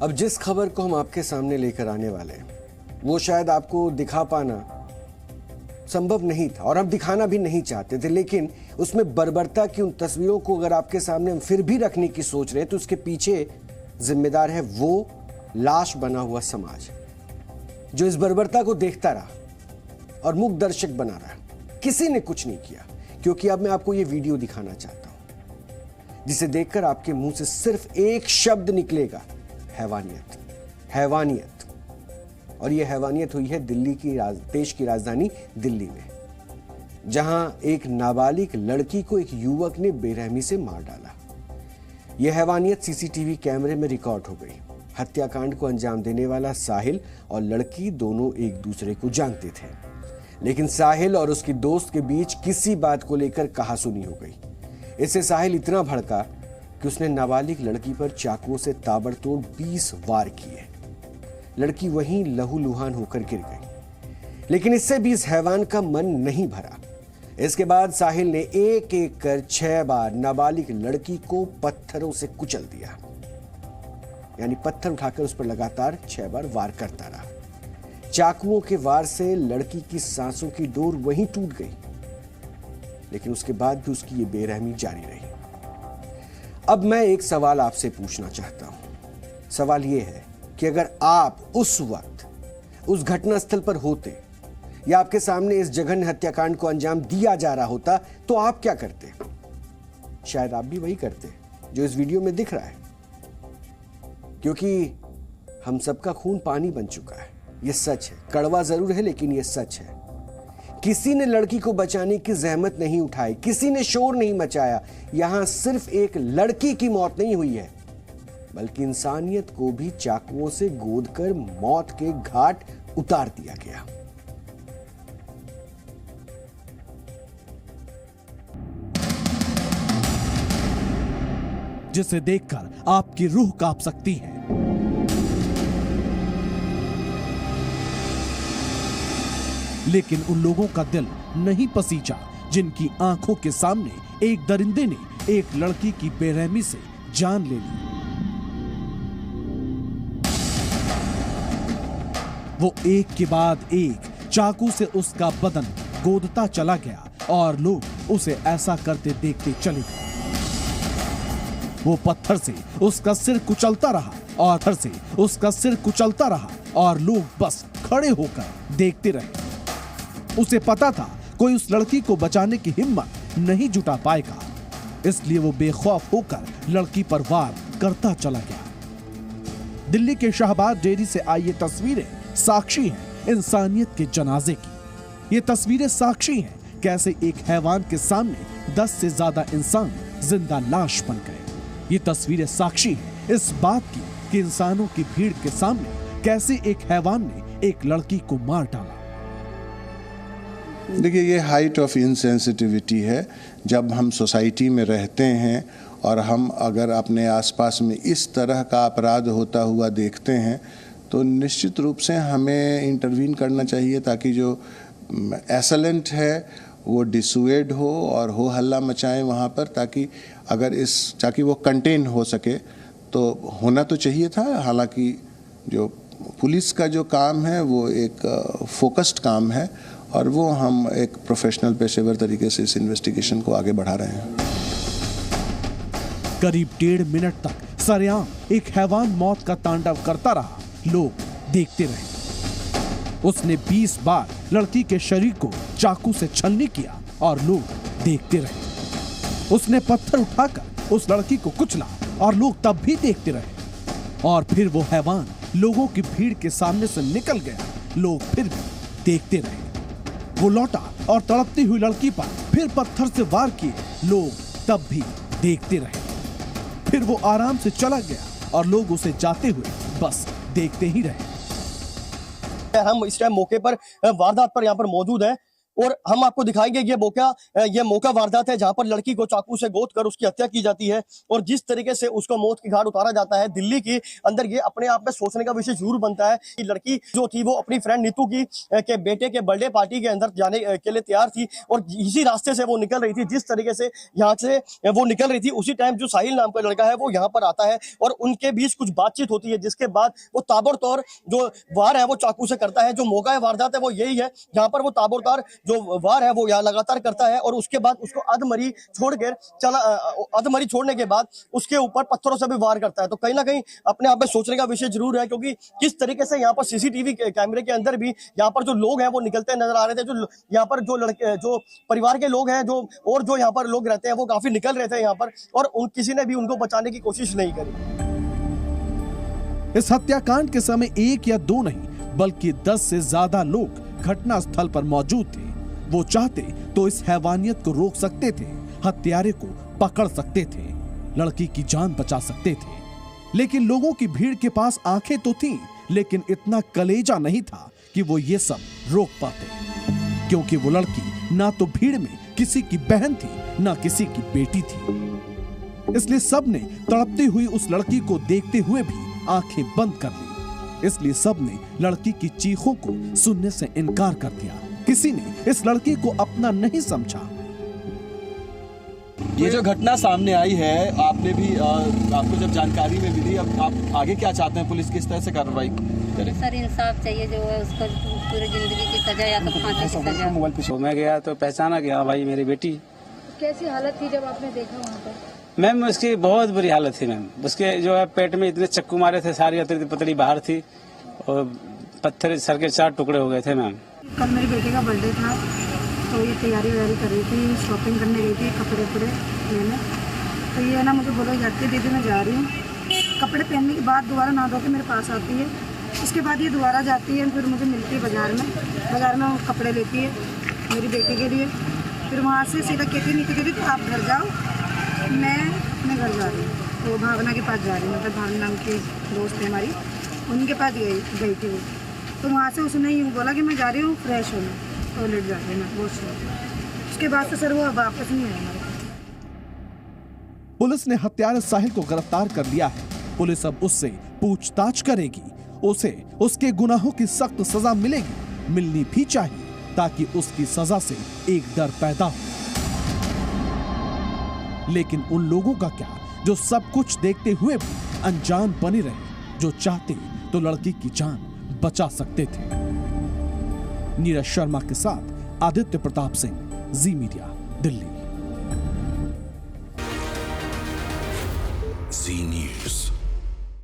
अब जिस खबर को हम आपके सामने लेकर आने वाले हैं वो शायद आपको दिखा पाना संभव नहीं था और हम दिखाना भी नहीं चाहते थे, लेकिन उसमें बर्बरता की उन तस्वीरों को अगर आपके सामने हम फिर भी रखने की सोच रहे हैं तो उसके पीछे जिम्मेदार है वो लाश बना हुआ समाज जो इस बर्बरता को देखता रहा और मूक दर्शक बना रहा। किसी ने कुछ नहीं किया, क्योंकि अब मैं आपको ये वीडियो दिखाना चाहता हूं जिसे देखकर आपके मुंह से सिर्फ एक शब्द निकलेगा, हैवानियत। हैवानियत। और यह हैवानियत हुई है दिल्ली की देश की राजधानी दिल्ली में, जहां एक नाबालिग लड़की को एक युवक ने बेरहमी से मार डाला। यह हैवानियत सीसीटीवी कैमरे में रिकॉर्ड हो गई। हत्याकांड को अंजाम देने वाला साहिल और लड़की दोनों एक दूसरे को जानते थे, लेकिन साहिल और उसकी दोस्त के बीच किसी बात को लेकर कहासुनी हो गई। इससे साहिल इतना भड़का कि उसने नाबालिग लड़की पर चाकुओं से ताबड़तोड़ 20 वार किए। लड़की वहीं लहूलुहान होकर गिर गई, लेकिन इससे भी इस हैवान का मन नहीं भरा। इसके बाद साहिल ने एक एक कर 6 बार नाबालिग लड़की को पत्थरों से कुचल दिया, यानी पत्थर उठाकर उस पर लगातार 6 बार वार करता रहा। चाकुओं के वार से लड़की की सांसों की डोर वहीं टूट गई, लेकिन उसके बाद भी उसकी ये बेरहमी जारी रही। अब मैं एक सवाल आपसे पूछना चाहता हूं। सवाल यह है कि अगर आप उस वक्त उस घटनास्थल पर होते या आपके सामने इस जघन्य हत्याकांड को अंजाम दिया जा रहा होता तो आप क्या करते? शायद आप भी वही करते जो इस वीडियो में दिख रहा है, क्योंकि हम सबका खून पानी बन चुका है। यह सच है, कड़वा जरूर है लेकिन यह सच है। किसी ने लड़की को बचाने की जहमत नहीं उठाई, किसी ने शोर नहीं मचाया। यहां सिर्फ एक लड़की की मौत नहीं हुई है, बल्कि इंसानियत को भी चाकुओं से गोदकर मौत के घाट उतार दिया गया। जिसे देखकर आपकी रूह कांप सकती है। लेकिन उन लोगों का दिल नहीं पसीजा जिनकी आंखों के सामने एक दरिंदे ने एक लड़की की बेरहमी से जान ले ली। वो एक के बाद एक चाकू से उसका बदन गोदता चला गया और लोग उसे ऐसा करते देखते चले गए। वो पत्थर से उसका सिर कुचलता रहा और पत्थर से उसका सिर कुचलता रहा और लोग बस खड़े होकर देखते रहे। उसे पता था कोई उस लड़की को बचाने की हिम्मत नहीं जुटा पाएगा, इसलिए वो बेखौफ होकर लड़की पर वार करता चला गया। दिल्ली के शाहबाद डेयरी से आई ये तस्वीरें साक्षी हैं इंसानियत के जनाजे की। ये तस्वीरें साक्षी हैं कैसे एक हैवान के सामने 10 से ज्यादा इंसान जिंदा लाश बन गए। ये तस्वीरें साक्षी हैं इस बात की कि इंसानों की भीड़ के सामने कैसे एक हैवान ने एक लड़की को मार डाला। देखिए, ये हाइट ऑफ इनसेंसिटिविटी है। जब हम सोसाइटी में रहते हैं और हम अगर अपने आसपास में इस तरह का अपराध होता हुआ देखते हैं तो निश्चित रूप से हमें इंटरवीन करना चाहिए, ताकि जो एसेलेंट है वो डिसुएड हो और हो हल्ला मचाएं वहाँ पर, ताकि वो कंटेन हो सके। तो होना तो चाहिए था। हालांकि जो पुलिस का जो काम है वो एक फोकस्ड काम है और वो हम एक प्रोफेशनल पेशेवर तरीके से इस इन्वेस्टिगेशन को आगे बढ़ा रहे हैं। करीब 1.5 मिनट तक सरेआम एक हैवान मौत का तांडव करता रहा। लोग देखते रहे। उसने 20 बार लड़की के शरीर को चाकू से छलनी किया और लोग देखते रहे। उसने पत्थर उठाकर उस लड़की को कुचला और लोग तब भी देखते रहे। और फिर वो हैवान लोगों की भीड़ के सामने से निकल गया। लोग फिर भी देखते रहे। वो लौटा और तड़पती हुई लड़की पर फिर पत्थर से वार किए। लोग तब भी देखते रहे। फिर वो आराम से चला गया और लोग उसे जाते हुए बस देखते ही रहे। हम इस टाइम मौके पर वारदात पर यहाँ पर मौजूद हैं। और हम आपको दिखाएंगे ये मौका वारदात है जहां पर लड़की को चाकू से गोद कर उसकी हत्या की जाती है और जिस तरीके से उसको मौत की घाट उतारा जाता है दिल्ली के अंदर। ये अपने आप में सोचने का विषय जरूर बनता है कि लड़की जो थी वो अपनी फ्रेंड नीतू की के बेटे के बर्थडे पार्टी के अंदर जाने के लिए तैयार थी और इसी रास्ते से वो निकल रही थी। जिस तरीके से यहाँ से वो निकल रही थी उसी टाइम जो साहिल नाम का लड़का है वो यहाँ पर आता है और उनके बीच कुछ बातचीत होती है, जिसके बाद वो ताबड़तोड़ जो वार है वो चाकू से करता है। जो मौका है वारदात है वो यही है जहां पर वो ताबड़तोड़ जो वार है वो यहाँ लगातार करता है और उसके बाद उसको अधमरी छोड़ने के बाद उसके ऊपर पत्थरों से भी वार करता है। तो कहीं ना कहीं अपने आप में सोचने का विषय जरूर है, क्योंकि किस तरीके से यहाँ पर सीसीटीवी कैमरे के अंदर भी यहाँ पर जो लोग हैं वो निकलते नजर आ रहे थे। जो यहाँ पर जो परिवार के लोग हैं जो यहाँ पर लोग रहते हैं वो काफी निकल रहे थे यहाँ पर और किसी ने भी उनको बचाने की कोशिश नहीं करी। इस हत्याकांड के समय 1 या 2 नहीं बल्कि 10 से ज्यादा लोग घटना स्थल पर मौजूद थे। वो चाहते तो इस हैवानियत को रोक सकते थे, हत्यारे को पकड़ सकते थे, लड़की की जान बचा सकते थे, लेकिन लोगों की भीड़ के पास आंखें तो थीं, लेकिन इतना कलेजा नहीं था कि वो ये सब रोक पाते, क्योंकि वो लड़की ना तो भीड़ में किसी की बहन थी ना किसी की बेटी थी। इसलिए सबने तड़पती हुई उस लड़की को देखते हुए भी आंखें बंद कर ली। इसलिए सबने लड़की की चीखों को सुनने से इनकार कर दिया। किसी ने इस लड़की को अपना नहीं समझा। ये जो घटना सामने आई है आपने भी आपको जब जानकारी में मिली, अब आप आगे क्या चाहते हैं? पुलिस किस तरह से कार्रवाई करे? सर इंसाफ चाहिए, जो है उसको पूरी जिंदगी की सजा या तो फांसी की सजा। तो मैं गया तो पहचाना गया भाई मेरी बेटी। कैसी हालत थी जब आपने देखा वहाँ पर? मैम उसकी बहुत बुरी हालत थी मैम। उसके जो है पेट में इतने चक्कू मारे थे, सारी अतिरिक्त पतली बाहर थी और पत्थर सर के 4 टुकड़े हो गए थे मैम। कल मेरी बेटी का बर्थडे था तो ये तैयारी वैयारी कर रही थी, शॉपिंग करने गई थी कपड़े वपड़े लेने। तो ये ना मुझे बोला जाती है दीदी मैं जा रही हूँ। कपड़े पहनने के बाद दोबारा नहा धो के मेरे पास आती है। उसके बाद ये दोबारा जाती है, फिर मुझे मिलती है बाज़ार में वो कपड़े लेती है मेरी बेटी के लिए। फिर वहाँ से सीधा कहती नहीं दीदी तो आप घर जाओ, मैं अपने घर जा रही हूँ। तो भावना के पास जा रही हूँ, मतलब भावना नाम की दोस्त है हमारी, उनके पास गई थी वो। तो वहाँ से उसने यूँ बोला कि मैं जा रही हूँ फ्रेश होने, टॉयलेट जा रही हूँ वॉशरूम। उसके बाद से सर वो वापस नहीं आया हमारे। पुलिस ने हत्यारे साहिल को गिरफ्तार कर लिया है। पुलिस अब उससे पूछताछ करेगी, उसे उसके गुनाहों की सख्त सजा मिलेगी, मिलनी भी चाहिए, ताकि उसकी सजा से एक डर पैदा हो। लेकिन उन लोगों का क्या जो सब कुछ देखते हुए भी अनजान बने रहे, जो चाहते तो लड़की की जान बचा सकते थे। नीरज शर्मा के साथ आदित्य प्रताप सिंह, जी मीडिया, दिल्ली।